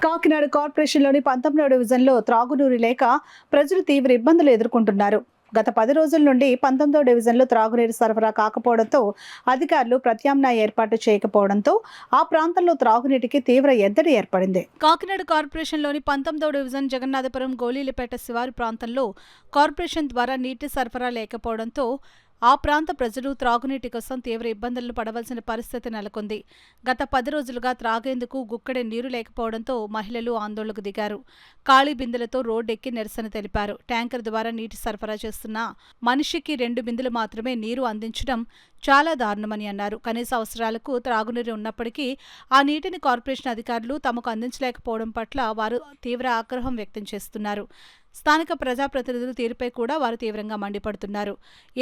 కాకినాడ కార్పొరేషన్లోని 19వ డివిజన్లో త్రాగునీరు లేక ప్రజలు తీవ్ర ఇబ్బందులు ఎదుర్కొంటున్నారు. గత 10 రోజుల నుండి 19వ డివిజన్లో త్రాగునీరు సరఫరా కాకపోవడంతో అధికారులు ప్రత్యామ్నాయ ఏర్పాటు చేయకపోవడంతో ఆ ప్రాంతంలో త్రాగునీటికి తీవ్ర ఎద్దడి ఏర్పడింది. కాకినాడ కార్పొరేషన్లోని 19వ డివిజన్ జగన్నాథపురం గోలీలపేట శివారు ప్రాంతంలో కార్పొరేషన్ ద్వారా నీటి సరఫరా లేకపోవడంతో ఆ ప్రాంత ప్రజలు త్రాగునీటి కోసం తీవ్ర ఇబ్బందులను పడవలసిన పరిస్థితి నెలకొంది. గత 10 రోజులుగా త్రాగేందుకు గుక్కడి నీరు లేకపోవడంతో మహిళలు ఆందోళనకు దిగారు. ఖాళీ బిందెలతో రోడ్డెక్కి నిరసన తెలిపారు. ట్యాంకర్ ద్వారా నీటి సరఫరా చేస్తున్న మనిషికి 2 బిందెలు మాత్రమే నీరు అందించడం చాలా దారుణమని అన్నారు. కనీస అవసరాలకు త్రాగునీరు ఉన్నప్పటికీ ఆ నీటిని కార్పొరేషన్ అధికారులు తమకు అందించలేకపోవడం పట్ల వారు తీవ్ర ఆగ్రహం వ్యక్తం చేస్తున్నారు. స్థానిక ప్రజాప్రతినిధుల తీరుపై కూడా వారు తీవ్రంగా మండిపడుతున్నారు.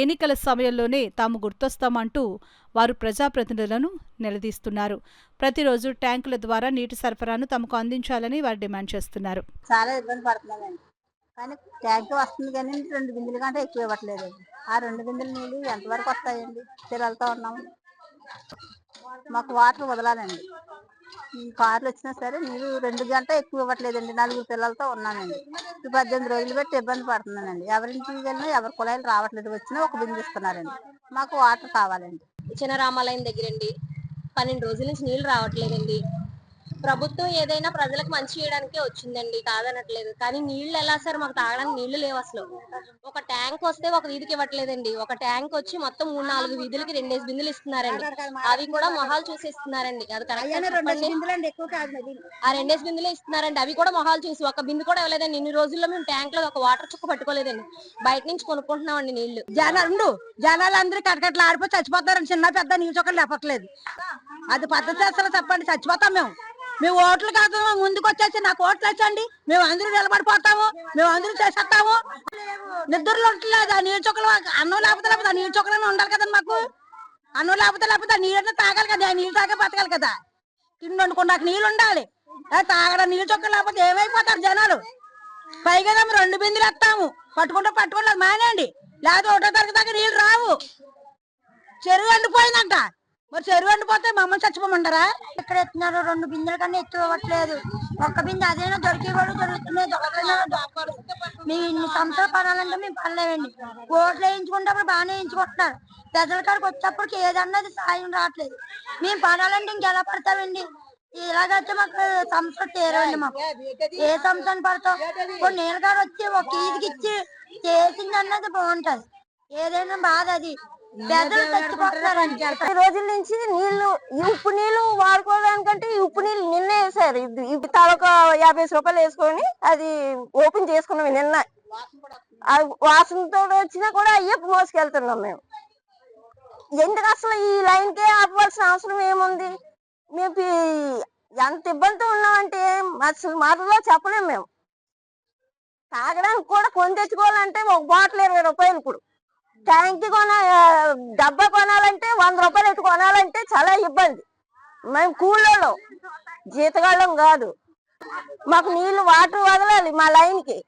ఎన్నికల సమయంలోనే తాము గుర్తొస్తామంటూ వారు ప్రజాప్రతినిధులను నిలదీస్తున్నారు. ప్రతిరోజు ట్యాంకుల ద్వారా నీటి సరఫరాను తమకు అందించాలని వారు డిమాండ్ చేస్తున్నారు. చాలా ఇబ్బంది పడుతున్నామండి. కానీ ట్యాంక్ వస్తుంది కానీ 2 బిందెల కంటే ఎక్కువ ఇవ్వట్లేదు. ఆ 2 బిందెల నీళ్ళు ఎంతవరకు వస్తాయండి? పిల్లలతో ఉన్నాము, మాకు వాటర్ వదలాలండి. ఈ కార్లు వచ్చినా సరే నీళ్ళు 2 గంటలు ఎక్కువ ఇవ్వట్లేదండి. 4 పిల్లలతో ఉన్నానండి. 18 రోజులు పెట్టి ఇబ్బంది పడుతున్నానండి. ఎవరింటికి వెళ్ళినా ఎవరి కుళాయిలు రావట్లేదు. వచ్చినా ఒక బిందె ఇస్తున్నారండి. మాకు వాటర్ కావాలండి. చిన్న రామాలయం దగ్గరండి 12 రోజుల నుంచి నీళ్లు రావట్లేదండి. ప్రభుత్వం ఏదైనా ప్రజలకు మంచి చేయడానికే వచ్చిందండి, కాదనట్లేదు. కానీ నీళ్లు ఎలా సార్? మాకు తాగడానికి నీళ్లు లేవు అసలు. ఒక ట్యాంక్ వస్తే ఒక వీధికి ఇవ్వట్లేదండి. ఒక ట్యాంక్ వచ్చి మొత్తం 3-4 వీధులకి 2 బిందెలు ఇస్తున్నారండి. అవి కూడా మొహాలు చూసి ఇస్తున్నారండి. అది కరెక్ట్? ఆ 2 బిందెలే ఇస్తున్నారండి. అవి కూడా మొహాలు చూసి, ఒక బిందె కూడా ఇవ్వలేదండి. ఇన్ని రోజుల్లో మేము ట్యాంక్ లో ఒక వాటర్ చుక్క పట్టుకోలేదండి. బయట నుంచి కొనుక్కుంటున్నామండి నీళ్లు. జనాలు అందరూ కటకట్లు ఆడిపోయి చచ్చిపోతారండి. చిన్న పెద్ద నీళ్ళు చుక్కలు లేపట్లేదు. అది పద్ధతి అసలు చెప్పండి. చచ్చిపోతాం మేము ఓట్లు కాదు, ముందుకు వచ్చేసి నాకు ఓట్లు వచ్చండి, మేము అందరూ నిలబడిపోతాము, మేము అందరూ చేసేస్తాము. నిద్రలు ఉండలేదు. ఆ నీళ్ళు చుక్కలు అన్నం లేకపోతే ఆ నీళ్ళు చుక్కలనే ఉండాలి కదండి. మాకు అన్నం లేకపోతే ఆ నీళ్ళని తాగాలి కదా. ఆ నీళ్ళు తాగే బతకాలి కదా. తిండి వండుకున్నాక నీళ్ళు ఉండాలి. తాగడం నీళ్ళు చుక్కలు లేకపోతే ఏమైపోతారు జనాలు. పైగా 2 బిందెలు వస్తాము, పట్టుకుంటే మానేయండి. లేకపోతే 1వ తరగతి దాకా నీళ్ళు రావు. చెరువు ఎండిపోయిందంట. మరి చెరువు ఎండిపోతే మమ్మల్ని చచ్చిపోమంటారా? ఇక్కడ ఎత్తున్నారు. 2 బిందెల కన్నా ఎక్కువ ఇవ్వట్లేదు. ఒక్క బిందె అదైనా దొరికి కూడా దొరుకుతున్నాయి. మేము ఇన్ని సంవత్సరాలు పడాలంటే మేము పడలేమండి. ఓట్లు వేయించుకుంటప్పుడు బాగానే వేయించుకుంటున్నారు. ప్రజల కాడికి వచ్చేప్పటికి ఏదన్నది సాయం రావట్లేదు. మేము పడాలంటే ఇంకెలా పడతామండి? ఇలాగైతే మాకు సంస్థ తీరండి. మాకు ఏ సంస్థని పడతాం? కొన్ని నీళ్ళ కాడ వచ్చి ఒక ఈదికి ఇచ్చి చేసింది అన్నది బాగుంటది. ఏదైనా బాధ అది. రోజుల నుంచి నీళ్లు, ఈ ఉప్పు నీళ్లు వాడుకోవడానికంటే ఈ ఉప్పు నీళ్లు నిన్నే వేసారు. ఇది తలొక 50 రూపాయలు వేసుకొని అది ఓపెన్ చేసుకున్నాం నిన్న. వాసనతో వచ్చినా కూడా అయ్యే మోసుకెళ్తున్నాం మేము. ఎందుకు అసలు ఈ లైన్ కే ఆపవలసిన అవసరం ఏముంది? మేము ఎంత ఇబ్బందితో ఉన్నామంటే అసలు మాటలో చెప్పలేము. మేము తాగడానికి కూడా కొని తెచ్చుకోవాలంటే ఒక బాటిల్ 20 రూపాయలు. ఇప్పుడు ట్యాంక్ డబ్బా కొనాలంటే 100 రూపాయలు ఎత్తు కొనాలంటే చాలా ఇబ్బంది. మేము కూలోళ్ళం, జీతగాళ్ళం కాదు. మాకు నీళ్లు వాటర్ వదలాలి మా లైన్ కి.